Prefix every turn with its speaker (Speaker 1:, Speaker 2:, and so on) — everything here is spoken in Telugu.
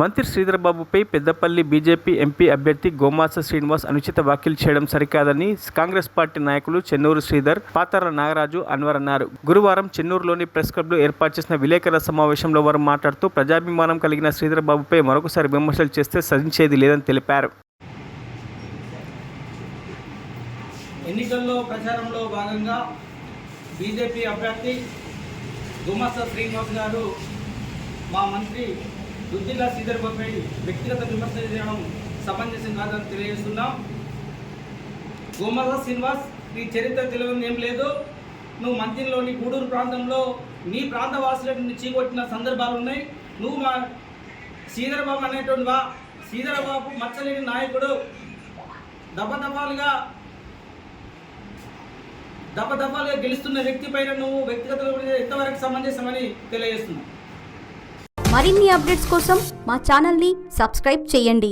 Speaker 1: మంత్రి శ్రీధర్బాబుపై పెద్దపల్లి బీజేపీ ఎంపీ అభ్యర్థి గోమాస శ్రీనివాస్ అనుచిత వ్యాఖ్యలు చేయడం సరికాదని కాంగ్రెస్ పార్టీ నాయకులు చెన్నూరు శ్రీధర్, పాతర నాగరాజు, అన్వర్ అన్నారు. గురువారం చెన్నూరులోని ప్రెస్ క్లబ్లో ఏర్పాటు చేసిన విలేకరుల సమావేశంలో వారు మాట్లాడుతూ ప్రజాభిమానం కలిగిన శ్రీధర్బాబుపై మరొకసారి విమర్శలు చేస్తే సహించేది లేదని తెలిపారు.
Speaker 2: ఎన్నికల్లో ప్రచారంలో భాగంగా బీజేపీ అభ్యర్థి గోమాస శ్రీనివాస్ గారు మా మంత్రి దుద్దిల్ల శ్రీధర్బాబుపై వ్యక్తిగత విమర్శలు చేయడం సమంజసం కాదని తెలియజేస్తున్నాం. గోమాస శ్రీనివాస్, నీ చరిత్ర తెలియని ఏం లేదు. నువ్వు మంత్రిలోని గూడూరు ప్రాంతంలో నీ ప్రాంత వాసులను చీకొట్టిన సందర్భాలు ఉన్నాయి. నువ్వు మా శ్రీధర్బాబు అనేటువంటి శ్రీధర్బాబు మచ్చలేని నాయకుడు. దఫాలుగా గెలుస్తున్న వ్యక్తి పైన నువ్వు వ్యక్తిగత ఎంతవరకు సమంజసమని తెలియజేస్తున్నావు.
Speaker 3: మరిన్ని అప్డేట్స్ కోసం మా ఛానల్ని సబ్స్క్రైబ్ చేయండి.